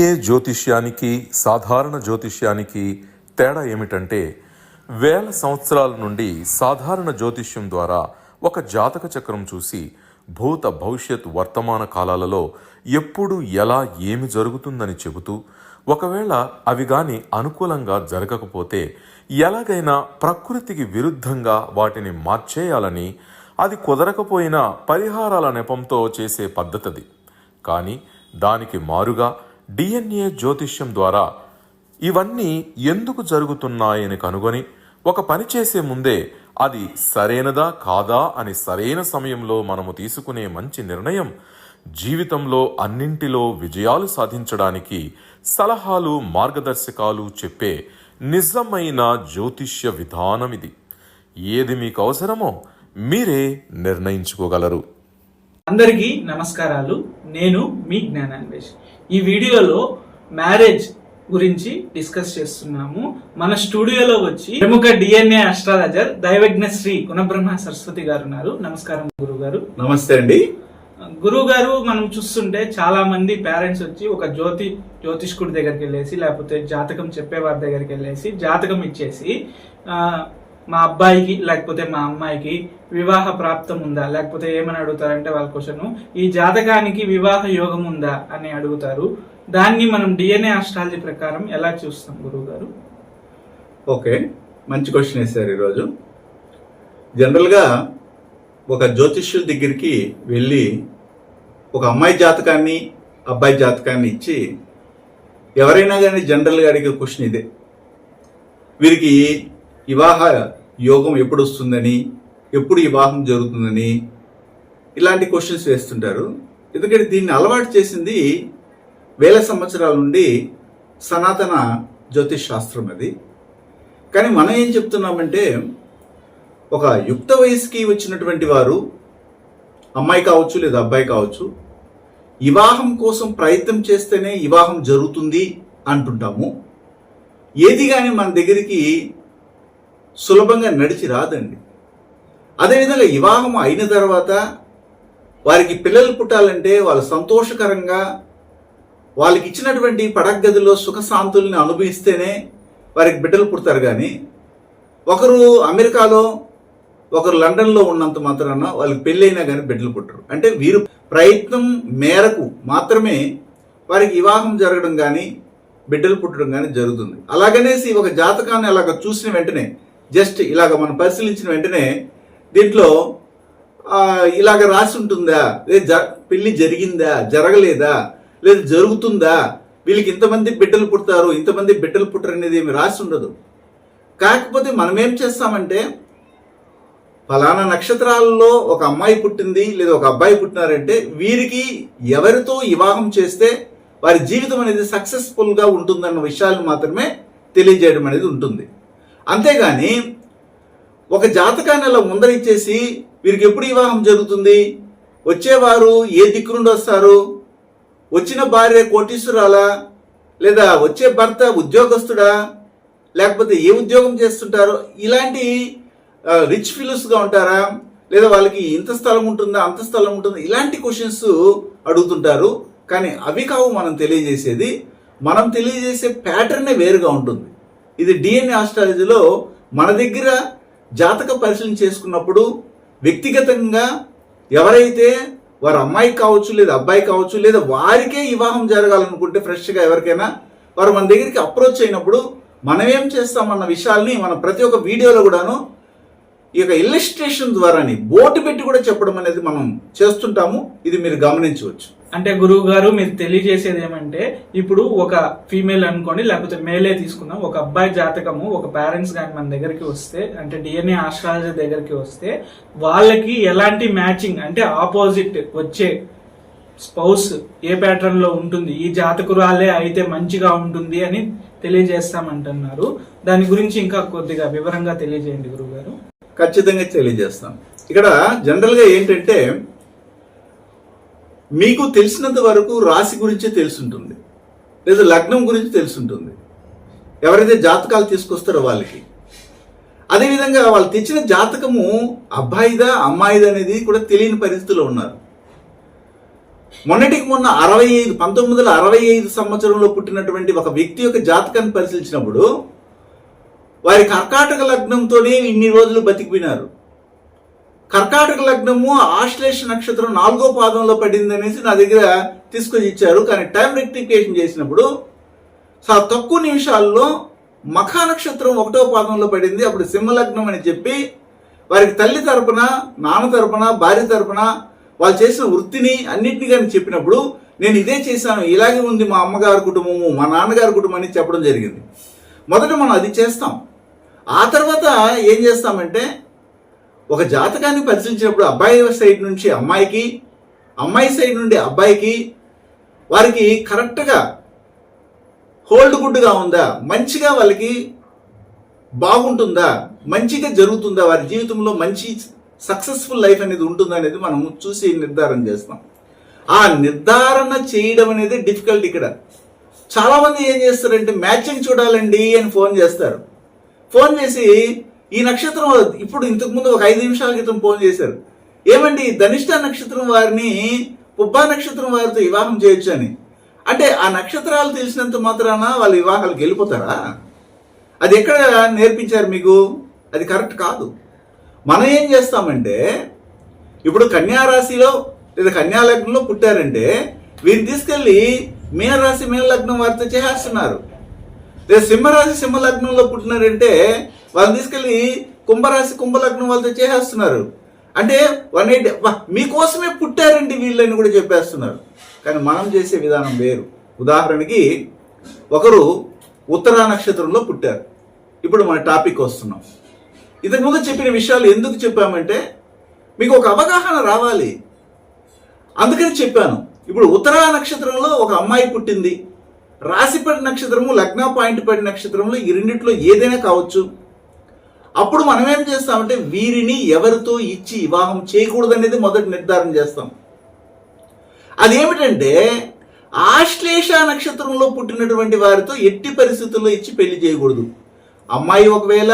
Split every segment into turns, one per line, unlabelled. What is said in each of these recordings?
DNA జ్యోతిష్యానికి సాధారణ జ్యోతిష్యానికి తేడా ఏమిటంటే, వేల సంవత్సరాల నుండి సాధారణ జ్యోతిష్యం ద్వారా ఒక జాతక చక్రం చూసి భూత భవిష్యత్ వర్తమాన కాలాలలో ఎప్పుడు ఎలా ఏమి జరుగుతుందని చెబుతూ, ఒకవేళ అవి గాని అనుకూలంగా జరగకపోతే ఎలాగైనా ప్రకృతికి విరుద్ధంగా వాటిని మార్చేయాలని, అది కుదరకపోయినా పరిహారాల నెపంతో చేసే పద్ధతిది. కానీ దానికి మారుగా డిఎన్ఏ జ్యోతిష్యం ద్వారా ఇవన్నీ ఎందుకు జరుగుతున్నాయని కనుగొని ఒక పని చేసే ముందే అది సరైనదా కాదా అని సరైన సమయంలో మనము తీసుకునే మంచి నిర్ణయం జీవితంలో అన్నింటిలో విజయాలు సాధించడానికి సలహాలు మార్గదర్శకాలు చెప్పే నిజమైన జ్యోతిష్య విధానం ఇది. ఏది మీకు అవసరమో మీరే నిర్ణయించుకోగలరు.
అందరికీ నమస్కారాలు. నేను మీ జ్ఞానాన్వేష్. ఈ వీడియోలో మ్యారేజ్ గురించి డిస్కస్ చేస్తున్నాము. మన స్టూడియోలో వచ్చి ప్రముఖ డిఎన్ఏ అస్ట్రాలజర్ దైవజ్ఞ శ్రీ గుణబ్రహ్మ సరస్వతి గారు ఉన్నారు. నమస్కారం గురువు గారు.
నమస్తే అండి.
గురువు గారు, మనం చూస్తుంటే చాలా మంది పేరెంట్స్ వచ్చి ఒక జ్యోతిష్కుడి దగ్గరికి వెళ్ళేసి, లేకపోతే జాతకం చెప్పేవారి దగ్గరికి వెళ్ళేసి జాతకం ఇచ్చేసి మా అబ్బాయికి లేకపోతే మా అమ్మాయికి వివాహ ప్రాప్తం ఉందా, లేకపోతే ఏమని అడుగుతారంటే వాళ్ళ క్వశ్చన్, ఈ జాతకానికి వివాహ యోగం ఉందా అని అడుగుతారు. దాన్ని మనం డిఎన్ఏ ఆస్ట్రాలజీ ప్రకారం ఎలా చూస్తాం గురువు గారు?
ఓకే, మంచి క్వశ్చన్ వేశారు. ఈరోజు జనరల్గా ఒక జ్యోతిష్యుల దగ్గరికి వెళ్ళి ఒక అమ్మాయి జాతకాన్ని అబ్బాయి జాతకాన్ని ఇచ్చి ఎవరైనా కానీ జనరల్గా అడిగే క్వశ్చన్ ఇదే, వీరికి వివాహ యోగం ఎప్పుడు వస్తుందని, ఎప్పుడు వివాహం జరుగుతుందని ఇలాంటి క్వశ్చన్స్ వేస్తుంటారు. ఎందుకంటే దీన్ని అలవాటు చేసింది వేల సంవత్సరాల నుండి సనాతన జ్యోతిష్ శాస్త్రం అది. కానీ మనం ఏం చెప్తున్నామంటే, ఒక యుక్త వయసుకి వచ్చినటువంటి వారు అమ్మాయి కావచ్చు లేదా అబ్బాయి కావచ్చు, వివాహం కోసం ప్రయత్నం చేస్తేనే వివాహం జరుగుతుంది అంటుంటాము. ఏది కానీ మన దగ్గరికి సులభంగా నడిచి రాదండి. అదేవిధంగా వివాహం అయిన తర్వాత వారికి పిల్లలు పుట్టాలంటే వాళ్ళు సంతోషకరంగా వాళ్ళకి ఇచ్చినటువంటి పడగదిలో సుఖశాంతుల్ని అనుభవిస్తేనే వారికి బిడ్డలు పుడతారు. కానీ ఒకరు అమెరికాలో ఒకరు లండన్లో ఉన్నంత మాత్రాన వాళ్ళకి పెళ్ళైనా కానీ బిడ్డలు పుట్టరు. అంటే వీరు ప్రయత్నం మేరకు మాత్రమే వారికి వివాహం జరగడం కానీ బిడ్డలు పుట్టడం కానీ జరుగుతుంది. అలాగనేసి ఒక జాతకాన్ని అలాగ చూసిన వెంటనే, జస్ట్ ఇలాగ మనం పరిశీలించిన వెంటనే దీంట్లో ఇలాగ రాసి ఉంటుందా, లేదా పెళ్లి జరిగిందా, జరగలేదా, లేదా జరుగుతుందా, వీళ్ళకి ఇంతమంది బిడ్డలు పుడతారు ఇంతమంది బిడ్డలు పుట్టరు అనేది ఏమి రాసి ఉండదు. కాకపోతే మనం ఏం చేస్తామంటే, ఫలానా నక్షత్రాలలో ఒక అమ్మాయి పుట్టింది లేదా ఒక అబ్బాయి పుట్టినారంటే వీరికి ఎవరితో వివాహం చేస్తే వారి జీవితం అనేది సక్సెస్ఫుల్గా ఉంటుందన్న విషయాలను మాత్రమే తెలియజేయడం అనేది ఉంటుంది. అంతేగాని ఒక జాతకాన్ని అలా ముందరిచ్చేసి వీరికి ఎప్పుడు వివాహం జరుగుతుంది, వచ్చేవారు ఏ దిక్కు నుండి వస్తారు, వచ్చిన భార్య కోటీశ్వరాలా, లేదా వచ్చే భర్త ఉద్యోగస్తుడా, లేకపోతే ఏ ఉద్యోగం చేస్తుంటారో, ఇలాంటి రిచ్ ఫిలోస్గా ఉంటారా, లేదా వాళ్ళకి ఇంత స్థలం ఉంటుందా అంత స్థలం ఉంటుందా, ఇలాంటి క్వశ్చన్స్ అడుగుతుంటారు. కానీ అవి కావు మనం తెలియజేసేది. మనం తెలియజేసే ప్యాటర్నే వేరుగా ఉంటుంది. ఇది డిఎన్ఏ ఆస్ట్రాలజీలో మన దగ్గర జాతక పరిశీలన చేసుకున్నప్పుడు వ్యక్తిగతంగా ఎవరైతే వారి అమ్మాయి కావచ్చు లేదా అబ్బాయి కావచ్చు, లేదా వారికే వివాహం జరగాలనుకుంటే ఫ్రెష్గా ఎవరికైనా వారు మన దగ్గరికి అప్రోచ్ అయినప్పుడు మనం ఏం చేస్తామన్న విషయాల్ని మనం ప్రతి ఒక్క వీడియోలో కూడాను ఈ యొక్క ఇల్లస్ట్రేషన్ ద్వారాని బోర్డు పెట్టి కూడా చెప్పడం అనేది మనం చేస్తుంటాము. ఇది మీరు గమనించవచ్చు.
అంటే గురువు గారు, మీరు తెలియజేసేది ఏమంటే, ఇప్పుడు ఒక ఫీమేల్ అనుకోండి, లేకపోతే మేలే తీసుకుందాం, ఒక అబ్బాయి జాతకము ఒక పేరెంట్స్ కానీ మన దగ్గరికి వస్తే, అంటే డిఎన్ఏ ఆస్ట్రాలజీ దగ్గరికి వస్తే, వాళ్ళకి ఎలాంటి మ్యాచింగ్ అంటే ఆపోజిట్ వచ్చే స్పౌస్ ఏ ప్యాటర్న్ లో ఉంటుంది, ఈ జాతకురాలే అయితే మంచిగా ఉంటుంది అని తెలియజేస్తామంటున్నారు. దాని గురించి ఇంకా కొద్దిగా వివరంగా తెలియజేయండి గురువు గారు.
ఖచ్చితంగా తెలియజేస్తాం. ఇక్కడ జనరల్గా ఏంటంటే, మీకు తెలిసినంత వరకు రాశి గురించే తెలుసుంటుంది, లేదా లగ్నం గురించి తెలుసుంటుంది ఎవరైతే జాతకాలు తీసుకొస్తారో వాళ్ళకి. అదేవిధంగా వాళ్ళు తెచ్చిన జాతకము అబ్బాయిదా అమ్మాయిదా అనేది కూడా తెలియని పరిస్థితిలో ఉన్నారు. మొన్నటికి మొన్న 1965 సంవత్సరంలో పుట్టినటువంటి ఒక వ్యక్తి యొక్క జాతకాన్ని పరిశీలించినప్పుడు వారి కర్కాటక లగ్నంతోనే ఇన్ని రోజులు బతికిపోయినారు. కర్కాటక లగ్నము ఆశ్లేష నక్షత్రం 4వ పాదంలో పడింది అనేసి నా దగ్గర తీసుకొని ఇచ్చారు. కానీ టైం రెక్టిఫికేషన్ చేసినప్పుడు చాలా తక్కువ నిమిషాల్లో మఖా నక్షత్రం 1వ పాదంలో పడింది. అప్పుడు సింహలగ్నం అని చెప్పి వారికి తల్లి తరపున, నాన్న తరపున, భార్య తరపున వాళ్ళు చేసిన వృత్తిని అన్నింటినీ కానీ చెప్పినప్పుడు నేను ఇదే చేశాను, ఇలాగే ఉంది మా అమ్మగారి కుటుంబము, మా నాన్నగారి కుటుంబం అని చెప్పడం జరిగింది. మొదట మనం అది చేస్తాం. ఆ తర్వాత ఏం చేస్తామంటే ఒక జాతకాన్ని పరిశీలించినప్పుడు అబ్బాయి సైడ్ నుంచి అమ్మాయికి, అమ్మాయి సైడ్ నుండి అబ్బాయికి వారికి కరెక్ట్గా హోల్డ్ గుడ్గా ఉందా, మంచిగా వాళ్ళకి బాగుంటుందా, మంచిగా జరుగుతుందా, వారి జీవితంలో మంచి సక్సెస్ఫుల్ లైఫ్ అనేది ఉంటుందా అనేది మనం చూసి నిర్ధారణ చేస్తాం. ఆ నిర్ధారణ చేయడం అనేది డిఫికల్ట్. ఇక్కడ చాలామంది ఏం చేస్తారంటే మ్యాచింగ్ చూడాలండి అని ఫోన్ చేస్తారు. ఫోన్ చేసి ఈ నక్షత్రం ఇప్పుడు ఇంతకుముందు ఒక 5 నిమిషాల క్రితం ఫోన్ చేశారు, ఏమండి ధనిష్ట నక్షత్రం వారిని పుబ్బా నక్షత్రం వారితో వివాహం చేయొచ్చు అని. అంటే ఆ నక్షత్రాలు తెలిసినంత మాత్రాన వాళ్ళ వివాహాలకు వెళ్ళిపోతారా? అది ఎక్కడ నేర్పించారు మీకు? అది కరెక్ట్ కాదు. మనం ఏం చేస్తామంటే ఇప్పుడు కన్యారాశిలో లేదా కన్యాలగ్నంలో పుట్టారంటే వీరిని తీసుకెళ్ళి మీనరాశి మీనలగ్నం వారితో చేసేస్తున్నారు. లేదా సింహరాశి సింహలగ్నంలో పుట్టినారంటే వాళ్ళని తీసుకెళ్ళి కుంభరాశి కుంభలగ్నం వాళ్ళతో చేసేస్తున్నారు. అంటే 180 మీకోసమే పుట్టారండి వీళ్ళని కూడా చెప్పేస్తున్నారు. కానీ మనం చేసే విధానం వేరు. ఉదాహరణకి ఒకరు ఉత్తరా నక్షత్రంలో పుట్టారు. ఇప్పుడు మన టాపిక్ వస్తున్నాం. ఇంతకుముందు చెప్పిన విషయాలు ఎందుకు చెప్పామంటే మీకు ఒక అవగాహన రావాలి, అందుకని చెప్పాను. ఇప్పుడు ఉత్తరా నక్షత్రంలో ఒక అమ్మాయి పుట్టింది, రాశిపడి నక్షత్రము, లగ్న పాయింట్ పడి నక్షత్రంలో ఈ రెండిట్లో ఏదైనా కావచ్చు. అప్పుడు మనం ఏం చేస్తామంటే వీరిని ఎవరితో ఇచ్చి వివాహం చేయకూడదు అనేది మొదటి నిర్ధారణ చేస్తాం. అదేమిటంటే ఆశ్లేష నక్షత్రంలో పుట్టినటువంటి వారితో ఎట్టి పరిస్థితుల్లో ఇచ్చి పెళ్లి చేయకూడదు. అమ్మాయి ఒకవేళ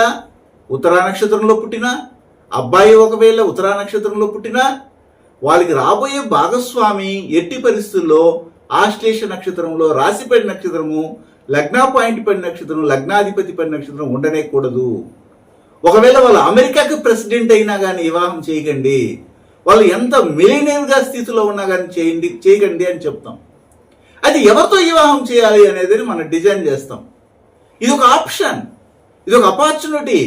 ఉత్తరా నక్షత్రంలో పుట్టినా, అబ్బాయి ఒకవేళ ఉత్తరా నక్షత్రంలో పుట్టినా వాళ్ళకి రాబోయే భాగస్వామి ఎట్టి పరిస్థితుల్లో ఆశ్లేష నక్షత్రంలో, రాశిపడి నక్షత్రము, లగ్న పాయింట్ పడి నక్షత్రం, లగ్నాధిపతి పడి నక్షత్రం ఉండనే కూడదు. ఒకవేళ వాళ్ళు అమెరికాకి ప్రెసిడెంట్ అయినా కానీ వివాహం చేయకండి. వాళ్ళు ఎంత మిలియనీర్గా స్థితిలో ఉన్నా కానీ చేయకండి అని చెప్తాం. అది ఎవరితో వివాహం చేయాలి అనేది మనం డిజైన్ చేస్తాం. ఇది ఒక ఆప్షన్, ఇది ఒక ఆపర్చునిటీ,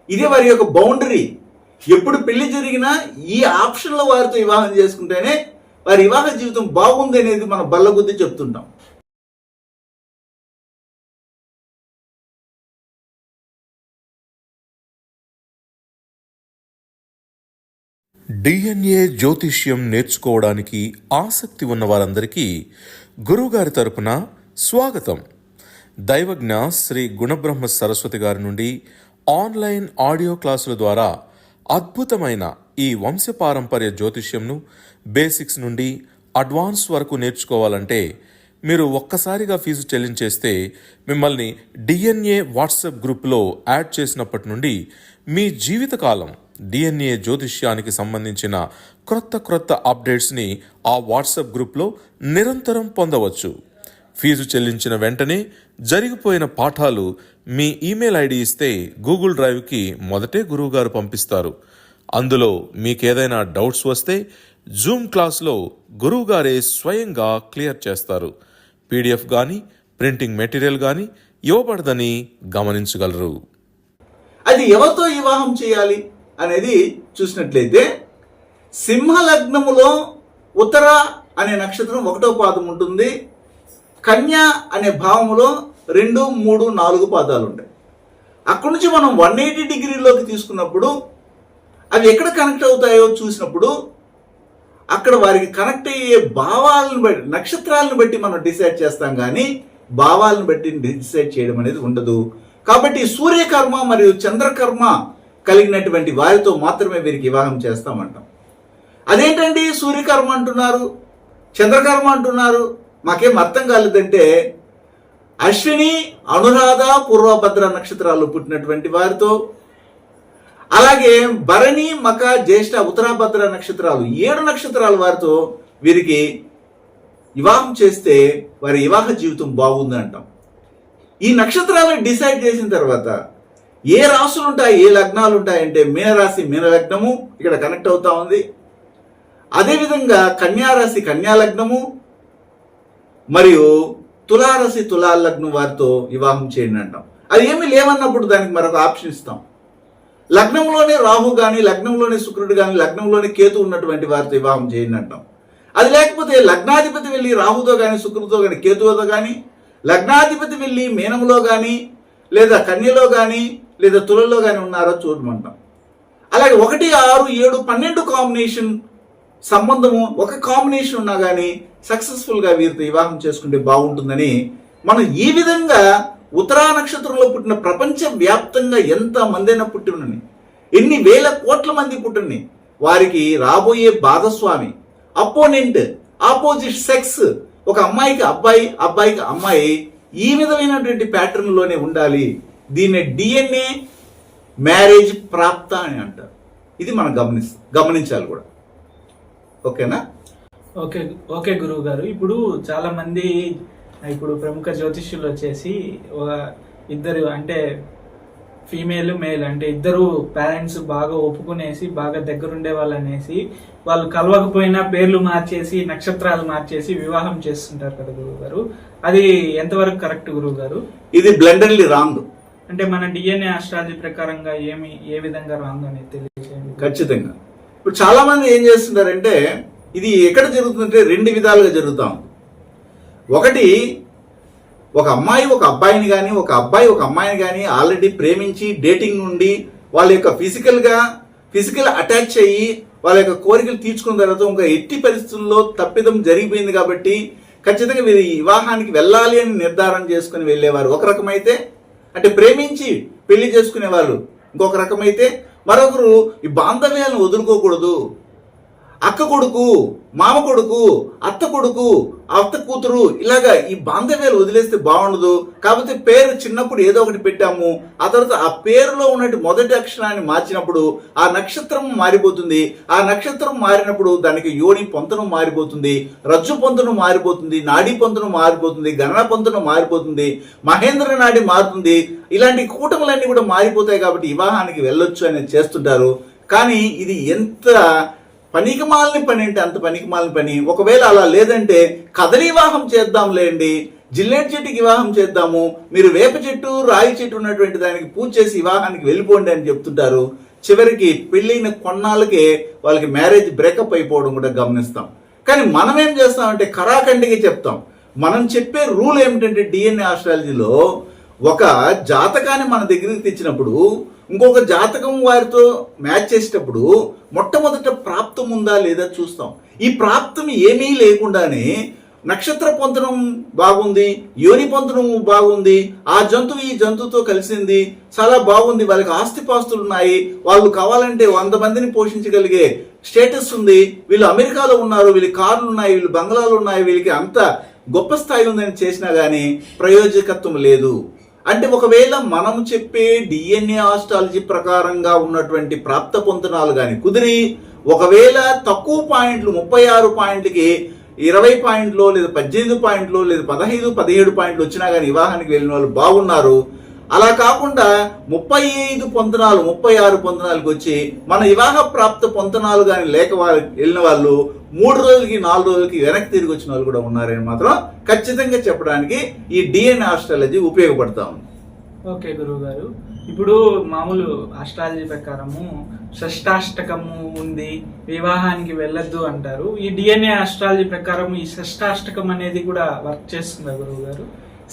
ఇదే వారి యొక్క బౌండరీ. ఎప్పుడు పెళ్లి జరిగినా ఈ ఆప్షన్లో వారితో వివాహం చేసుకుంటేనే వారి వివాహ జీవితం బాగుంది అనేది మనం బల్లగుద్ది చెప్తుంటాం.
డిఎన్ఏ జ్యోతిష్యం నేర్చుకోవడానికి ఆసక్తి ఉన్న వారందరికీ గురువుగారి తరపున స్వాగతం. దైవజ్ఞ శ్రీ గుణబ్రహ్మ సరస్వతి గారి నుండి ఆన్లైన్ ఆడియో క్లాసుల ద్వారా అద్భుతమైన ఈ వంశపారంపర్య జ్యోతిష్యంను బేసిక్స్ నుండి అడ్వాన్స్ వరకు నేర్చుకోవాలంటే మీరు ఒక్కసారిగా ఫీజు చెల్లించేస్తే మిమ్మల్ని డిఎన్ఏ వాట్సాప్ గ్రూప్లో యాడ్ చేసినప్పటి నుండి మీ జీవితకాలం డిఎన్ఏ జ్యోతిష్యానికి సంబంధించిన క్రొత్త అప్డేట్స్ని ఆ వాట్సాప్ గ్రూప్లో నిరంతరం పొందవచ్చు. ఫీజు చెల్లించిన వెంటనే జరిగిపోయిన పాఠాలు మీ ఈమెయిల్ ఐడి ఇస్తే గూగుల్ డ్రైవ్కి మొదటే గురువుగారు పంపిస్తారు. అందులో మీకేదైనా డౌట్స్ వస్తే జూమ్ క్లాస్లో గురువుగారే స్వయంగా క్లియర్ చేస్తారు. పీడిఎఫ్ కానీ ప్రింటింగ్ మెటీరియల్ కానీ ఇవ్వబడదని గమనించగలరు.
అది ఎవరితో వివాహం చేయాలి అనేది చూసినట్లయితే సింహలగ్నములో ఉత్తర అనే నక్షత్రం 1వ పాదం ఉంటుంది. కన్యా అనే భావములో 2, 3, 4 పాదాలు ఉంటాయి. అక్కడి నుంచి మనం 180 డిగ్రీలోకి తీసుకున్నప్పుడు అవి ఎక్కడ కనెక్ట్ అవుతాయో చూసినప్పుడు అక్కడ వారికి కనెక్ట్ అయ్యే భావాలను బట్టి, నక్షత్రాలను బట్టి మనం డిసైడ్ చేస్తాం, కానీ భావాలను బట్టి డిసైడ్ చేయడం అనేది ఉండదు. కాబట్టి సూర్యకర్మ మరియు చంద్రకర్మ కలిగినటువంటి వారితో మాత్రమే వీరికి వివాహం చేస్తామంటాం. అదేంటండి సూర్యకర్మ అంటున్నారు, చంద్రకర్మ అంటున్నారు, మాకేం అర్థం కాలేదంటే అశ్విని, అనురాధ, పూర్వభద్ర నక్షత్రాలు పుట్టినటువంటి వారితో, అలాగే భరణి, మక, జ్యేష్ఠ, ఉత్తరాభద్ర నక్షత్రాలు 7 నక్షత్రాల వారితో వీరికి వివాహం చేస్తే వారి వివాహ జీవితం బాగుంది అంటాం. ఈ నక్షత్రాలను డిసైడ్ చేసిన తర్వాత ఏ రాశులు ఉంటాయి, ఏ లగ్నాలు ఉంటాయంటే మీనరాశి మీన లగ్నము ఇక్కడ కనెక్ట్ అవుతా ఉంది. అదేవిధంగా కన్యారాశి కన్యా లగ్నము మరియు తులారాశి తులా లగ్నం వారితో వివాహం చేయండి అంటాం. అది ఏమీ లేవన్నప్పుడు దానికి మరొక ఆప్షన్ ఇస్తాం. లగ్నంలోనే రాహు కానీ, లగ్నంలోనే శుక్రుడు కానీ, లగ్నంలోనే కేతు ఉన్నటువంటి వారితో వివాహం చేయండి అంటాం. అది లేకపోతే లగ్నాధిపతి వెళ్ళి రాహుతో కానీ, శుక్రుడితో కానీ, కేతువుతో కానీ, లగ్నాధిపతి వెళ్ళి మీనంలో కానీ, లేదా కన్యలో కానీ, లేదా తులలో కానీ ఉన్నారో చూడమంటాం. అలాగే 1, 6, 7, 12 కాంబినేషన్ సంబంధము ఒక కాంబినేషన్ ఉన్నా కానీ సక్సెస్ఫుల్గా వీరితో వివాహం చేసుకుంటే బాగుంటుందని మనం ఈ విధంగా ఉత్తరా నక్షత్రంలో పుట్టిన ప్రపంచ వ్యాప్తంగా ఎంత మందైనా పుట్టినని, ఎన్ని వేల కోట్ల మంది పుట్టినని, వారికి రాబోయే భాగస్వామి అపోనెంట్ ఆపోజిట్ సెక్స్ ఒక అమ్మాయికి అబ్బాయి, అబ్బాయికి అమ్మాయి ఈ విధమైనటువంటి ప్యాటర్న్లోనే ఉండాలి. దీన్ని DNA మ్యారేజ్ ప్రాప్త అని అంటారు. ఇది మనం గమనించాలి కూడా. ఓకేనా?
ఓకే గురువు గారు. ఇప్పుడు చాలా మంది ఇప్పుడు ప్రముఖ జ్యోతిష్యులు వచ్చేసి ఇద్దరు అంటే ఫీమేల్ మేల్ అంటే ఇద్దరు పేరెంట్స్ బాగా ఒప్పుకునేసి బాగా దగ్గరుండే వాళ్ళు అనేసి వాళ్ళు కలవకపోయినా పేర్లు మార్చేసి నక్షత్రాలు మార్చేసి వివాహం చేస్తుంటారు కదా గురువు గారు. అది ఎంతవరకు కరెక్ట్ గురువు గారు?
ఇది బ్లెండర్లీ రాంగ్.
అంటే మన DNA ఆస్ట్రాలజీ ప్రకారంగా ఏ విధంగా రాంగ్ అనేది తెలియజేయండి.
ఖచ్చితంగా. ఇప్పుడు చాలా మంది ఏం చేస్తున్నారంటే ఇది ఎక్కడ జరుగుతుందంటే 2 విధాలుగా జరుగుతాం. ఒకటి, ఒక అమ్మాయి ఒక అబ్బాయిని కానీ, ఒక అబ్బాయి ఒక అమ్మాయిని కానీ ఆల్రెడీ ప్రేమించి డేటింగ్ నుండి వాళ్ళ యొక్క ఫిజికల్ అటాచ్ అయ్యి వాళ్ళ యొక్క కోరికలు తీర్చుకున్న తర్వాత ఇంకా ఎట్టి పరిస్థితుల్లో తప్పిదం జరిగిపోయింది కాబట్టి ఖచ్చితంగా వీరి వివాహానికి వెళ్ళాలి అని నిర్ధారణ చేసుకుని వెళ్ళేవారు ఒక రకమైతే, అంటే ప్రేమించి పెళ్లి చేసుకునే వాళ్ళు ఇంకొక రకమైతే, మరొకరు ఈ బాంధవ్యాలను వదులుకోకూడదు, అక్క కొడుకు, మామ కొడుకు, అత్త కొడుకు, అత్త కూతురు, ఇలాగా ఈ బాంధవ్యాలు వదిలేస్తే బాగుండదు. కాకపోతే పేరు చిన్నప్పుడు ఏదో ఒకటి పెట్టాము, ఆ తర్వాత ఆ పేరులో ఉన్నట్టు మొదటి అక్షరాన్ని మార్చినప్పుడు ఆ నక్షత్రం మారిపోతుంది. ఆ నక్షత్రం మారినప్పుడు దానికి యోని పొంతనం మారిపోతుంది, రజ్జు పొంతనం మారిపోతుంది, నాడీ పొంతనం మారిపోతుంది, గణన పొంతనం మారిపోతుంది, మహేంద్ర నాడి మారుతుంది. ఇలాంటి కూటములన్నీ కూడా మారిపోతాయి కాబట్టి వివాహానికి వెళ్ళొచ్చు అనేది చేస్తుంటారు. కానీ ఇది ఎంత పనికిమాలిన పని అంటే అంత పనికిమాలిన పని. ఒకవేళ అలా లేదంటే కదలి వివాహం చేద్దాంలేండి, జిల్లేడు చెట్టుకి వివాహం చేద్దాము, మీరు వేప చెట్టు రాయి చెట్టు ఉన్నటువంటి దానికి పూజ చేసి వివాహానికి వెళ్ళిపోండి అని చెప్తుంటారు. చివరికి పెళ్ళైన కొన్నాళ్ళకే వాళ్ళకి మ్యారేజ్ బ్రేకప్ అయిపోవడం కూడా గమనిస్తాం. కానీ మనం ఏం చేస్తామంటే కరాఖండిగా చెప్తాం. మనం చెప్పే రూల్ ఏమిటంటే DNA ఆస్ట్రాలజీలో ఒక జాతకాన్ని మన దగ్గరికి తెచ్చినప్పుడు ఇంకొక జాతకం వారితో మ్యాచ్ చేసేటప్పుడు మొట్టమొదట ప్రాప్తం ఉందా లేదా చూస్తాం. ఈ ప్రాప్తం ఏమీ లేకుండానే నక్షత్ర పొంతనం బాగుంది, యోని పొంతనం బాగుంది, ఆ జంతువు ఈ జంతువుతో కలిసింది, చాలా బాగుంది, వాళ్ళకి ఆస్తిపాస్తులు ఉన్నాయి, వాళ్ళు కావాలంటే 100 మందిని పోషించగలిగే స్టేటస్ ఉంది, వీళ్ళు అమెరికాలో ఉన్నారు, వీళ్ళకి కార్లు ఉన్నాయి, వీళ్ళు బంగ్లాలు ఉన్నాయి, వీళ్ళకి అంత గొప్ప స్థాయి ఉందని చేసినా కానీ ప్రయోజకత్వం లేదు. అంటే ఒకవేళ మనం చెప్పే DNA ఆస్ట్రాలజీ ప్రకారంగా ఉన్నటువంటి ప్రాప్త పొంతనాలు కానీ కుదిరి ఒకవేళ తక్కువ పాయింట్లు 36 పాయింట్లకి 20 పాయింట్లు లేదా 18 పాయింట్లు లేదా 15, 17 పాయింట్లు వచ్చినా కానీ వివాహానికి వెళ్ళిన వాళ్ళు బాగున్నారు. అలా కాకుండా 35 పొంతనాలు 36 పొంతనాలకు వచ్చి మన వివాహ ప్రాప్త పొంతనాలు కానీ లేక వెళ్ళిన వాళ్ళు 3 రోజులకి 4 రోజులకి వెనక్కి తిరిగి వచ్చిన వాళ్ళు కూడా ఉన్నారని మాత్రం ఖచ్చితంగా చెప్పడానికి ఈ DNA ఆస్ట్రాలజీ ఉపయోగపడతా ఉంది.
ఓకే గురువు గారు. ఇప్పుడు మామూలు ఆస్ట్రాలజీ ప్రకారము షష్టాష్టకము ఉంది, వివాహానికి వెళ్ళొద్దు అంటారు. ఈ DNA ఆస్ట్రాలజీ ప్రకారం ఈ షష్టాష్టకం అనేది కూడా వర్క్ చేస్తుందా గురువు గారు?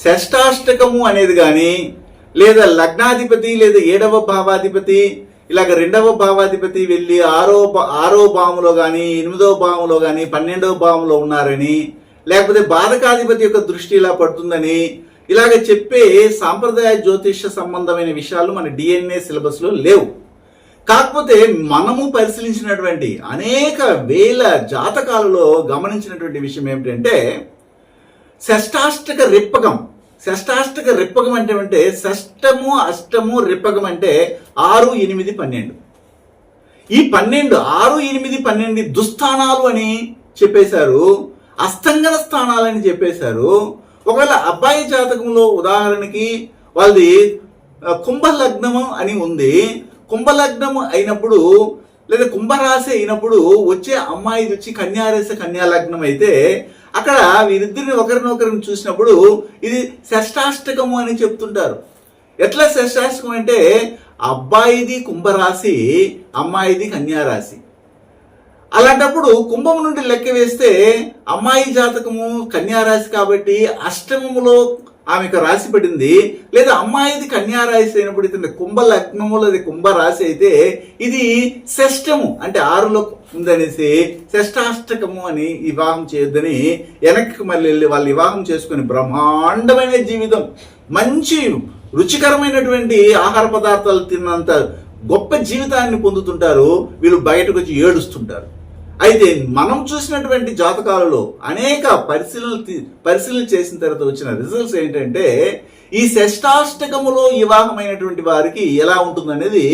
షష్టాష్టకము అనేది కానీ లేదా లగ్నాధిపతి లేదా 7వ భావాధిపతి ఇలాగ 2వ భావాధిపతి వెళ్ళి 6వ భావంలో కానీ 8వ భావంలో కానీ 12వ భావంలో ఉన్నారని, లేకపోతే బాధకాధిపతి యొక్క దృష్టి ఇలా పడుతుందని ఇలాగ చెప్పే సాంప్రదాయ జ్యోతిష సంబంధమైన విషయాలు మన DNA సిలబస్ లో లేవు. కాకపోతే మనము పరిశీలించినటువంటి అనేక వేల జాతకాలలో గమనించినటువంటి విషయం ఏమిటంటే షష్టాష్టక రిప్పకం అంటే షష్టము అష్టము రిప్పకం అంటే 6, 8, 12. ఈ 12 6, 8, 12 దుస్థానాలు అని చెప్పేశారు. అస్తంగన స్థానాలని చెప్పేశారు. ఒకవేళ అబ్బాయి జాతకంలో ఉదాహరణకి వాళ్ళది కుంభలగ్నము అని ఉంది. కుంభలగ్నము అయినప్పుడు లేదా కుంభరాశి అయినప్పుడు వచ్చే అమ్మాయి వచ్చి కన్యారాశి కన్యాలగ్నం అయితే అక్కడ వీరిద్దరిని ఒకరినొకరిని చూసినప్పుడు ఇది షష్టాష్టకము అని చెప్తుంటారు. ఎట్లా షష్టాష్టకం అంటే అబ్బాయిది కుంభరాశి, అమ్మాయిది కన్యారాశి. అలాంటప్పుడు కుంభం నుండి లెక్క వేస్తే అమ్మాయి జాతకము కన్యారాశి కాబట్టి అష్టమములో ఆమెకు రాశి పడింది. లేదా అమ్మాయిది కన్యారాశి అయినప్పుడు ఇతని కుంభ లగ్నములో కుంభ రాశి అయితే ఇది షష్టము అంటే 6లో ఉందనేసి షష్టాష్టకము అని వివాహం చేయొద్దని వెనక్కి మళ్ళీ వెళ్ళి వాళ్ళు వివాహం చేసుకుని బ్రహ్మాండమైన జీవితం, మంచి రుచికరమైనటువంటి ఆహార పదార్థాలు తిన్నంత గొప్ప జీవితాన్ని పొందుతుంటారు. వీళ్ళు బయటకు వచ్చి ఏడుస్తుంటారు. అయితే మనం చూసినటువంటి జాతకాలలో అనేక పరిశీలన చేసిన తర్వాత వచ్చిన రిజల్ట్స్ ఏంటంటే ఈ షష్టాష్టకములో వివాహమైనటువంటి వారికి ఎలా ఉంటుందనేది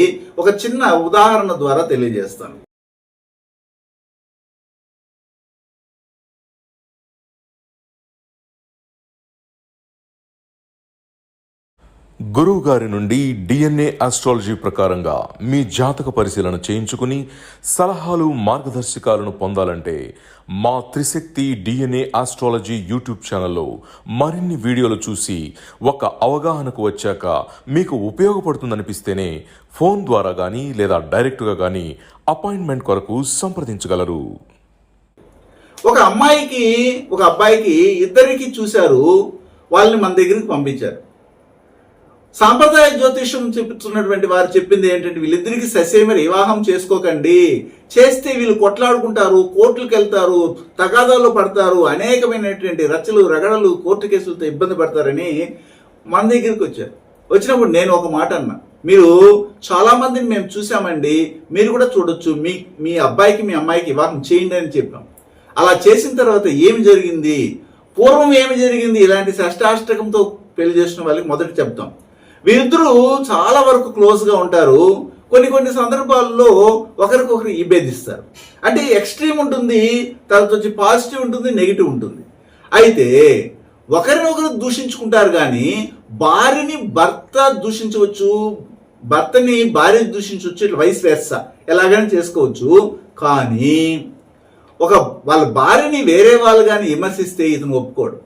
ఒక చిన్న ఉదాహరణ ద్వారా తెలియజేస్తాను.
గురువు గారి నుండి డిఎన్ఏ ఆస్ట్రాలజీ ప్రకారంగా మీ జాతక పరిశీలన చేయించుకుని సలహాలు మార్గదర్శకాలను పొందాలంటే మా త్రిశక్తి డిఎన్ఏ ఆస్ట్రాలజీ యూట్యూబ్ ఛానల్లో మరిన్ని వీడియోలు చూసి ఒక అవగాహనకు వచ్చాక మీకు ఉపయోగపడుతుందనిపిస్తేనే ఫోన్ ద్వారా కానీ లేదా డైరెక్ట్గా కానీ అపాయింట్మెంట్ కొరకు సంప్రదించగలరు.
ఒక అమ్మాయికి ఒక అబ్బాయికి ఇద్దరికి చూశారు, వాళ్ళని మన దగ్గరికి పంపించారు. సాంప్రదాయ జ్యోతిష్యం చెప్తున్నటువంటి వారు చెప్పింది ఏంటంటే వీళ్ళిద్దరికి ససేమిర వివాహం చేసుకోకండి, చేస్తే వీళ్ళు కొట్లాడుకుంటారు, కోర్టులకు వెళ్తారు, తగాదాల్లో పడతారు, అనేకమైనటువంటి రచ్చలు రగడలు కోర్టు కేసులతో ఇబ్బంది పడతారని మన దగ్గరికి వచ్చారు. వచ్చినప్పుడు నేను ఒక మాట అన్నా, మీరు చాలా మందిని మేము చూసామండి, మీరు కూడా చూడొచ్చు, మీ అబ్బాయికి మీ అమ్మాయికి వివాహం చేయండి అని చెప్పాం. అలా చేసిన తర్వాత ఏమి జరిగింది, పూర్వం ఏమి జరిగింది, ఇలాంటి షష్టాష్టకంతో పెళ్లి చేసిన వాళ్ళకి మొదట చెప్తాం. వీరిద్దరూ చాలా వరకు క్లోజ్గా ఉంటారు. కొన్ని సందర్భాల్లో ఒకరికొకరు ఇబ్బందిస్తారు. అంటే ఎక్స్ట్రీమ్ ఉంటుంది, తర్వాత వచ్చి పాజిటివ్ ఉంటుంది, నెగిటివ్ ఉంటుంది. అయితే ఒకరినొకరు దూషించుకుంటారు కానీ భార్యని భర్త దూషించవచ్చు, భర్తని భార్య దూషించవచ్చు, ఇట్లా వైస్ వెర్సా ఎలాగైనా చేసుకోవచ్చు. కానీ వాళ్ళ భార్యని వేరే వాళ్ళు కానీ విమర్శిస్తే ఇతను ఒప్పుకోడు,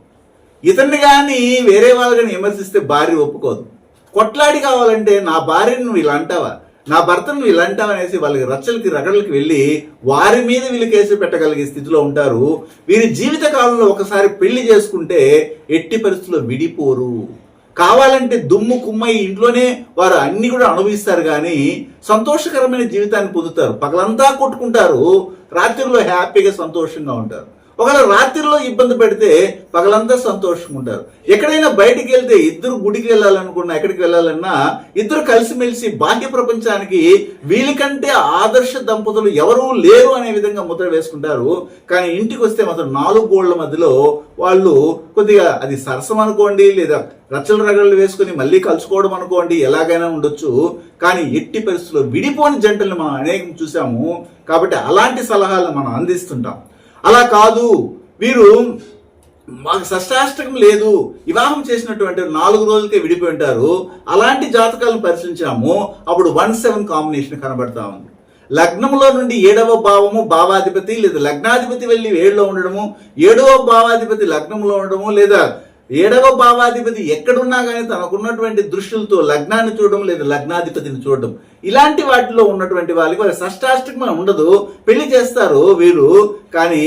ఇతన్ని కానీ వేరే వాళ్ళు కానీ విమర్శిస్తే భార్య ఒప్పుకోదు. కొట్లాడి కావాలంటే నా భార్యను నువ్వు ఇలా అంటావా, నా భర్తను నువ్వు ఇలా అంటావా అనేసి వాళ్ళకి రచ్చలకి రగడలకి వెళ్ళి వారి మీద వీళ్ళు కేసు పెట్టగలిగే స్థితిలో ఉంటారు. వీరి జీవిత కాలంలో ఒకసారి పెళ్లి చేసుకుంటే ఎట్టి పరిస్థితుల్లో విడిపోరు. కావాలంటే దుమ్ము కుమ్మై ఇంట్లోనే వారు అన్ని కూడా అనుభవిస్తారు కానీ సంతోషకరమైన జీవితాన్ని పొందుతారు. పగలంతా కొట్టుకుంటారు, రాత్రిలో హ్యాపీగా సంతోషంగా ఉంటారు. ఒకవేళ రాత్రిలో ఇబ్బంది పెడితే పగలంతా సంతోషంగా ఉంటారు. ఎక్కడైనా బయటికి వెళ్తే ఇద్దరు గుడికి వెళ్ళాలనుకున్నా, ఎక్కడికి వెళ్ళాలన్నా ఇద్దరు కలిసిమెలిసి బాహ్య ప్రపంచానికి వీళ్ళకంటే ఆదర్శ దంపతులు ఎవరూ లేరు అనే విధంగా ముద్ర వేసుకుంటారు. కానీ ఇంటికి వస్తే మాత్రం 4 గోళ్ల మధ్యలో వాళ్ళు కొద్దిగా అది సరసం అనుకోండి, లేదా రచ్చల రగళ్ళు వేసుకుని మళ్ళీ కలుసుకోవడం అనుకోండి, ఎలాగైనా ఉండొచ్చు. కానీ ఎట్టి పరిస్థితుల్లో విడిపోని జంటలను మనం అనేకం చూసాము. కాబట్టి అలాంటి సలహాలను మనం అందిస్తుంటాం. అలా కాదు, వీరు మాకు షష్టాష్టకం లేదు, వివాహం చేసినటువంటి 4 రోజులకే విడిపోయి ఉంటారు, అలాంటి జాతకాలను పరిశీలించాము. అప్పుడు 1-7 కాంబినేషన్ కనబడతా ఉంది. లగ్నంలో నుండి 7వ భావము భావాధిపతి లేదా లగ్నాధిపతి వెళ్ళి 7లో ఉండడము, 7వ భావాధిపతి లగ్నంలో ఉండడము, లేదా 7వ భావాధిపతి ఎక్కడున్నా కానీ తనకున్నటువంటి దృష్టిలతో లగ్నాన్ని చూడడం లేదా లగ్నాధిపతిని చూడడం, ఇలాంటి వాటిలో ఉన్నటువంటి వాళ్ళకి వారి షష్టాష్టకం ఉండదు, పెళ్లి చేస్తారు వీరు. కానీ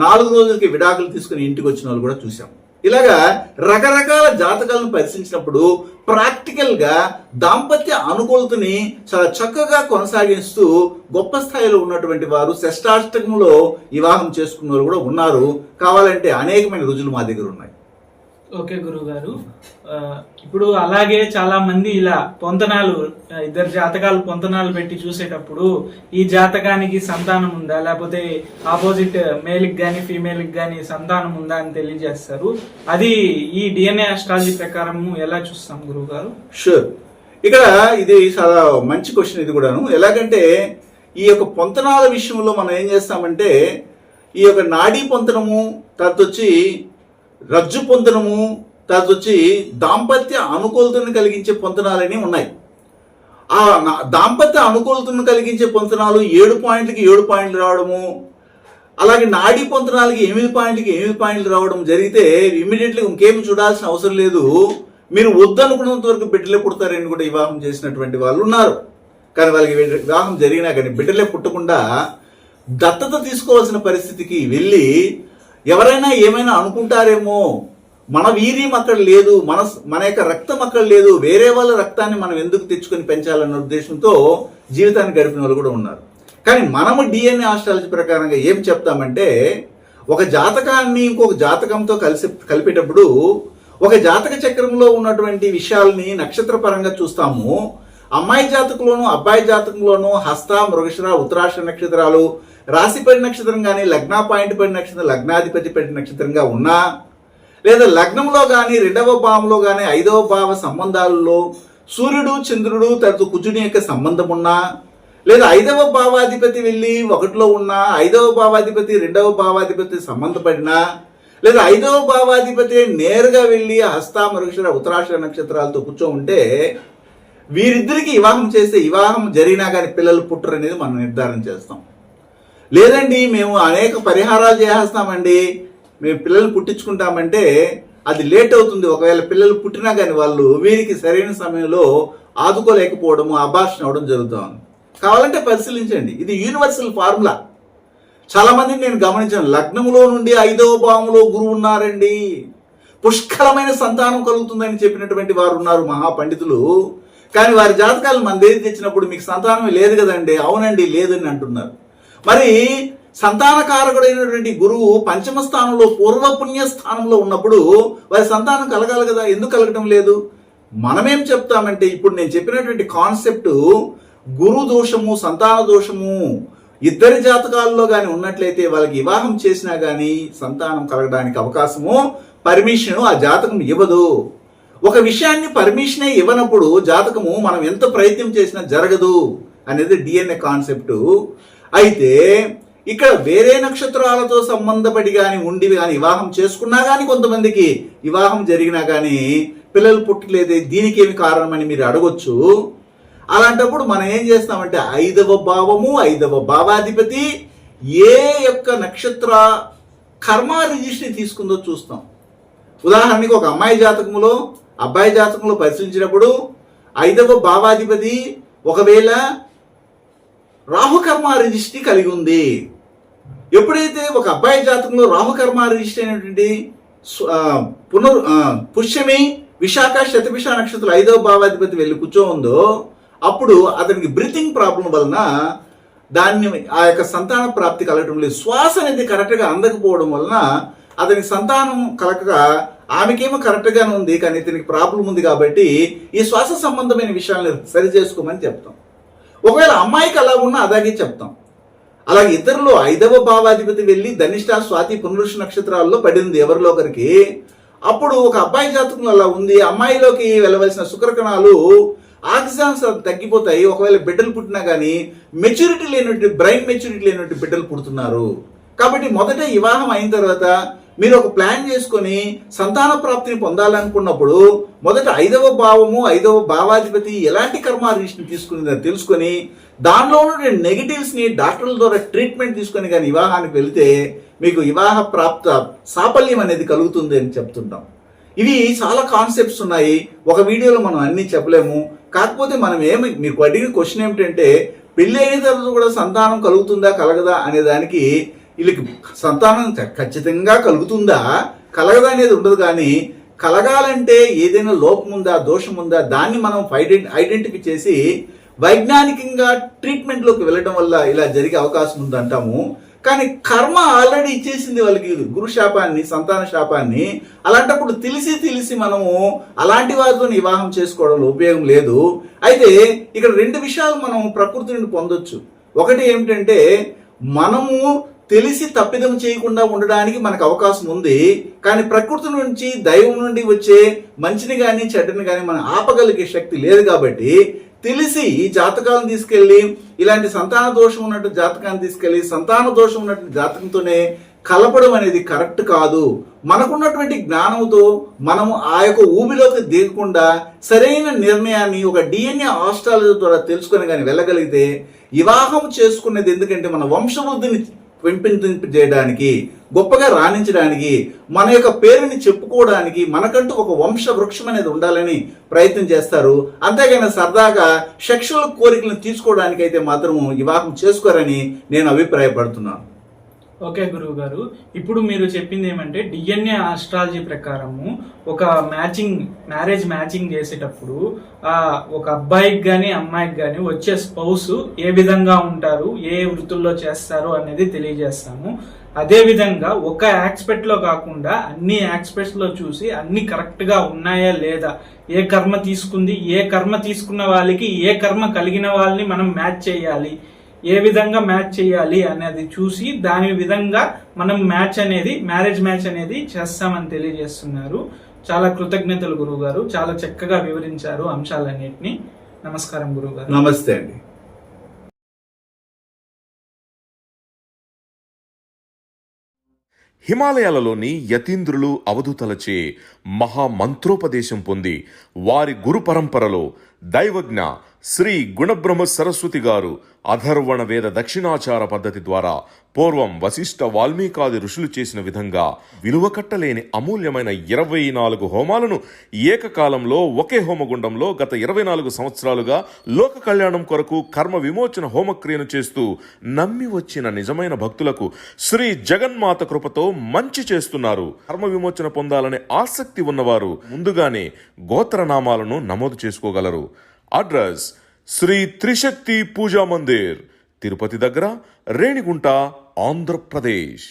4 రోజులకి విడాకులు తీసుకుని ఇంటికి వచ్చిన వాళ్ళు కూడా చూసాం. ఇలాగా రకరకాల జాతకాలను పరిశీలించినప్పుడు ప్రాక్టికల్ గా దాంపత్య అనుకూలతని చాలా చక్కగా కొనసాగిస్తూ గొప్ప స్థాయిలో ఉన్నటువంటి వారు షష్టాష్టకంలో వివాహం చేసుకున్న వాళ్ళు కూడా ఉన్నారు. కావాలంటే అనేకమైన రుజువులు మా దగ్గర ఉన్నాయి.
ఓకే గురువు గారు, ఇప్పుడు అలాగే చాలా మంది ఇలా పొంతనాలు, ఇద్దరు జాతకాలు పొంతనాలు పెట్టి చూసేటప్పుడు ఈ జాతకానికి సంతానం ఉందా, లేకపోతే ఆపోజిట్ మేల్కి కానీ ఫీమేల్కి కానీ సంతానం ఉందా అని తెలియజేస్తారు. అది ఈ డిఎన్ఏ ఆస్ట్రాలజీ ప్రకారం ఎలా చూస్తాం గురువు గారు?
షూర్, ఇక్కడ ఇది చాలా మంచి క్వశ్చన్. ఇది కూడాను ఎలాగంటే ఈ యొక్క పొంతనాల విషయంలో మనం ఏం చేస్తామంటే ఈ యొక్క నాడీ పొంతనము, తర్వాత వచ్చి రజ్జు పొంతనము, తర్వాత వచ్చి దాంపత్య అనుకూలతను కలిగించే పొంతనాలని ఉన్నాయి. ఆ దాంపత్య అనుకూలతను కలిగించే పొంతనాలు 7 పాయింట్లకి 7 పాయింట్లు రావడము, అలాగే నాడీ పొంతనాలకి 8 పాయింట్లకి 8 పాయింట్లు రావడం జరిగితే ఇమ్మీడియట్లీ ఇంకేం చూడాల్సిన అవసరం లేదు, మీరు వద్దనుకున్నంత వరకు బిడ్డలే పుడతారని కూడా వివాహం చేసినటువంటి వాళ్ళు ఉన్నారు. కానీ వాళ్ళకి వివాహం జరిగినా కానీ బిడ్డలే పుట్టకుండా దత్తత తీసుకోవాల్సిన పరిస్థితికి వెళ్ళి ఎవరైనా ఏమైనా అనుకుంటారేమో, మన వీర్యం అక్కడ లేదు, మన యొక్క రక్తం అక్కడ లేదు, వేరే వాళ్ళ రక్తాన్ని మనం ఎందుకు తెచ్చుకొని పెంచాలన్న ఉద్దేశంతో జీవితాన్ని గడిపిన వాళ్ళు కూడా ఉన్నారు. కానీ మనము డిఎన్ఏ ఆస్ట్రాలజీ ప్రకారంగా ఏం చెప్తామంటే, ఒక జాతకాన్ని ఇంకొక జాతకంతో కలిపేటప్పుడు ఒక జాతక చక్రంలో ఉన్నటువంటి విషయాల్ని నక్షత్ర పరంగా చూస్తాము. అమ్మాయి జాతకంలోను అబ్బాయి జాతకంలోను హస్త, మృగశిర, ఉత్తరాష నక్షత్రాలు రాశి పడి నక్షత్రం కానీ, లగ్న పాయింట్ పడి నక్షత్రం, లగ్నాధిపతి పడి నక్షత్రంగా ఉన్నా, లేదా లగ్నంలో కానీ 2వ భావంలో కానీ 5వ భావ సంబంధాలలో సూర్యుడు, చంద్రుడు, తర్వాత కుజుని యొక్క సంబంధం ఉన్నా, లేదా 5వ భావాధిపతి వెళ్ళి 1లో ఉన్నా, 5వ భావాధిపతి 2వ భావాధిపతి సంబంధపడినా, లేదా 5వ భావాధిపతి నేరుగా వెళ్ళి హస్త, మృగశిర, ఉత్తరాష నక్షత్రాలతో కూర్చో ఉంటే వీరిద్దరికి వివాహం చేస్తే వివాహం జరిగినా కానీ పిల్లలు పుట్టరు అనేది మనం నిర్ధారణ చేస్తాం. లేదండి మేము అనేక పరిహారాలు చేస్తామండి, మేము పిల్లలు పుట్టించుకుంటామంటే అది లేట్ అవుతుంది. ఒకవేళ పిల్లలు పుట్టినా కానీ వాళ్ళు వీరికి సరైన సమయంలో ఆదుకోలేకపోవడము, అబార్షన్ అవడం జరుగుతుంది. కావాలంటే పరిశీలించండి, ఇది యూనివర్సల్ ఫార్ములా. చాలా మందిని నేను గమనించాను, లగ్నంలో నుండి 5వ భావంలో గురువు ఉన్నారండి, పుష్కలమైన సంతానం కలుగుతుందని చెప్పినటువంటి వారు ఉన్నారు మహాపండితులు. కానీ వారి జాతకాలు మన దగ్గర తెచ్చినప్పుడు మీకు సంతానం లేదు కదండి, అవునండి లేదని అంటున్నారు. మరి సంతానకారకుడైనటువంటి గురువు పంచమ స్థానంలో పూర్వపుణ్య స్థానంలో ఉన్నప్పుడు వారి సంతానం కలగాలి కదా, ఎందుకు కలగడం లేదు? మనమేం చెప్తామంటే, ఇప్పుడు నేను చెప్పినటువంటి కాన్సెప్ట్ గురు దోషము, సంతాన దోషము ఇద్దరి జాతకాల్లో కానీ ఉన్నట్లయితే వాళ్ళకి వివాహం చేసినా కానీ సంతానం కలగడానికి అవకాశము, పర్మిషన్ ఆ జాతకం ఇవ్వదు. ఒక విషయాన్ని పర్మిషనే ఇవ్వనప్పుడు జాతకము మనం ఎంత ప్రయత్నం చేసినా జరగదు అనేది డిఎన్ఏ కాన్సెప్ట్. అయితే ఇక్కడ వేరే నక్షత్రాలతో సంబంధపడి కానీ ఉండి కానీ వివాహం చేసుకున్నా కానీ కొంతమందికి వివాహం జరిగినా కానీ పిల్లలు పుట్టలేదే, దీనికి ఏమి కారణమని మీరు అడగొచ్చు. అలాంటప్పుడు మనం ఏం చేస్తామంటే 5వ భావము, 5వ భావాధిపతి ఏ యొక్క నక్షత్ర కర్మ రిజిస్ట్రీ తీసుకుందో చూస్తాం. ఉదాహరణకి ఒక అమ్మాయి జాతకంలో అబ్బాయి జాతకంలో పరిశీలించినప్పుడు 5వ భావాధిపతి ఒకవేళ రాహుకర్మ రిజిస్ట్రీ కలిగి ఉంది. ఎప్పుడైతే ఒక అబ్బాయి జాతకంలో రాహుకర్మ రిజిస్ట్రీ అయినటువంటి పుష్యమి, విశాఖ, శతభిష నక్షత్రం 5వ భావాధిపతి వెళ్ళి కూర్చో ఉందో అప్పుడు అతనికి బ్రీతింగ్ ప్రాబ్లం వలన దాన్ని ఆ యొక్క సంతాన ప్రాప్తి కలగటం లేదు. శ్వాస అనేది కరెక్ట్గా అందకపోవడం వలన అతనికి సంతానం కలగక, ఆమెకేమో కరెక్ట్గానే ఉంది కానీ ఇతనికి ప్రాబ్లం ఉంది కాబట్టి ఈ శ్వాస సంబంధమైన విషయాలను సరి చేసుకోమని చెప్తాం. ఒకవేళ అమ్మాయికి అలా ఉన్నా అలాగే చెప్తాం. అలాగే ఇద్దరిలో 5వ భావాధిపతి వెళ్ళి ధనిష్ట, స్వాతి, పునరుష నక్షత్రాల్లో పడింది ఎవరిలో ఒకరికి, అప్పుడు ఒక అబ్బాయి జాతకంలో అలా ఉంది, అమ్మాయిలోకి వెళ్ళవలసిన శుక్రకణాలు ఆక్సిజన్స్ తగ్గిపోతాయి. ఒకవేళ బిడ్డలు పుట్టినా కానీ మెచ్యూరిటీ లేనట్టు, బ్రెయిన్ మెచ్యూరిటీ లేనట్టు బిడ్డలు పుడుతున్నారు. కాబట్టి మొదట వివాహం అయిన తర్వాత మీరు ఒక ప్లాన్ చేసుకొని సంతాన ప్రాప్తిని పొందాలనుకున్నప్పుడు మొదట 5వ భావము, 5వ భావాధిపతి ఎలాంటి కర్మ రిజిస్ట్రీ తీసుకుని తెలుసుకొని దానిలో ఉన్న నెగిటివ్స్ని డాక్టర్ల ద్వారా ట్రీట్మెంట్ తీసుకొని కానీ వివాహానికి వెళితే మీకు వివాహ ప్రాప్త సాఫల్యం అనేది కలుగుతుంది అని చెప్తుంటాం. ఇవి చాలా కాన్సెప్ట్స్ ఉన్నాయి, ఒక వీడియోలో మనం అన్ని చెప్పలేము. కాకపోతే మనం మీకు అడిగిన క్వశ్చన్ ఏమిటంటే, పెళ్లి అయిన తర్వాత కూడా సంతానం కలుగుతుందా కలగదా అనే దానికి వీళ్ళకి సంతానం ఖచ్చితంగా కలుగుతుందా కలగదా అనేది ఉండదు. కానీ కలగాలంటే ఏదైనా లోపం ఉందా, దోషం ఉందా, దాన్ని మనం ఐడెంటిఫై చేసి వైజ్ఞానికంగా ట్రీట్మెంట్లోకి వెళ్ళడం వల్ల ఇలా జరిగే అవకాశం ఉందంటాము. కానీ కర్మ ఆల్రెడీ ఇచ్చేసింది వాళ్ళకి గురు శాపాన్ని, సంతాన శాపాన్ని. అలాంటప్పుడు తెలిసి మనము అలాంటి వారితో వివాహం చేసుకోవడంలో ఉపయోగం లేదు. అయితే ఇక్కడ 2 విషయాలు మనం ప్రకృతి నుండి పొందొచ్చు. ఒకటి ఏమిటంటే, మనము తెలిసి తప్పిదం చేయకుండా ఉండడానికి మనకు అవకాశం ఉంది. కానీ ప్రకృతి నుంచి, దైవం నుండి వచ్చే మంచిని కానీ చెడ్డని కానీ మనం ఆపగలిగే శక్తి లేదు. కాబట్టి తెలిసి ఈ జాతకాలను తీసుకెళ్ళి ఇలాంటి సంతాన దోషం ఉన్నట్టు జాతకాన్ని తీసుకెళ్ళి సంతాన దోషం ఉన్నట్టు జాతకంతోనే కలపడం అనేది కరెక్ట్ కాదు. మనకున్నటువంటి జ్ఞానంతో మనము ఆ యొక్క ఊబిలోకి దిగకుండా సరైన నిర్ణయాన్ని ఒక DNA ఆస్ట్రాలజీ ద్వారా తెలుసుకొని కానీ వెళ్ళగలిగితే వివాహం చేసుకునేది ఎందుకంటే మన వంశవృద్ధిని పెంపొందింపజేయడానికి, గొప్పగా రాణించడానికి, మన యొక్క పేరుని చెప్పుకోవడానికి మనకంటూ ఒక వంశ వృక్షం అనేది ఉండాలని ప్రయత్నం చేస్తారు. అంతేగాని సరదాగా సెక్షువల్ కోరికలను తీసుకోవడానికి అయితే మాత్రము వివాహం చేసుకోరని నేను అభిప్రాయపడుతున్నాను.
ఓకే గురువు గారు, ఇప్పుడు మీరు చెప్పింది ఏమంటే DNA ఆస్ట్రాలజీ ప్రకారము ఒక మ్యారేజ్ మ్యాచింగ్ చేసేటప్పుడు ఒక అబ్బాయికి కానీ అమ్మాయికి కానీ వచ్చే స్పౌస్ ఏ విధంగా ఉంటారు, ఏ వృత్తుల్లో చేస్తారు అనేది తెలియజేస్తాము. అదే విధంగా ఒక ఆస్పెక్ట్ లో కాకుండా అన్ని ఆస్పెక్ట్స్ లో చూసి అన్ని కరెక్ట్ గా ఉన్నాయా లేదా, ఏ కర్మ తీసుకుంది, ఏ కర్మ తీసుకున్న వాళ్ళకి ఏ కర్మ కలిగిన వాళ్ళని మనం మ్యాచ్ చేయాలి, ఏ విధంగా మ్యాచ్ చేయాలి అనేది చూసి దాని విధంగా మనం మ్యారేజ్ మ్యాచ్ అనేది చేస్తామని తెలియజేస్తున్నారు. చాలా కృతజ్ఞతలు గురువు గారు, చాలా చక్కగా వివరించారు అంశాలన్నింటినీ. నమస్కారం గురువు గారు.
నమస్తే అండి.
హిమాలయాలలోని యతీంద్రులు అవధూతలచే మహామంత్రోపదేశం పొంది వారి గురు పరంపరలో దైవజ్ఞ శ్రీ గుణబ్రహ్మ సరస్వతి గారు అధర్వణ వేద దక్షిణాచార పద్ధతి ద్వారా పూర్వం వశిష్ఠ వాల్మీకాది ఋషులు చేసిన విధంగా విలువ కట్టలేని అమూల్యమైన 24 హోమాలను ఏకకాలంలో ఒకే హోమగుండంలో గత 24 సంవత్సరాలుగా లోక కళ్యాణం కొరకు కర్మ విమోచన హోమక్రియను చేస్తూ నమ్మి వచ్చిన నిజమైన భక్తులకు శ్రీ జగన్మాత కృపతో మంచి చేస్తున్నారు. కర్మ విమోచన పొందాలనే ఆసక్తి ఉన్నవారు ముందుగానే గోత్రనామాలను నమోదు చేసుకోగలరు. అడ్రస్ శ్రీ త్రిశక్తి పూజా మందిర్, తిరుపతి దగ్గర, రేణిగుంట, ఆంధ్రప్రదేశ్.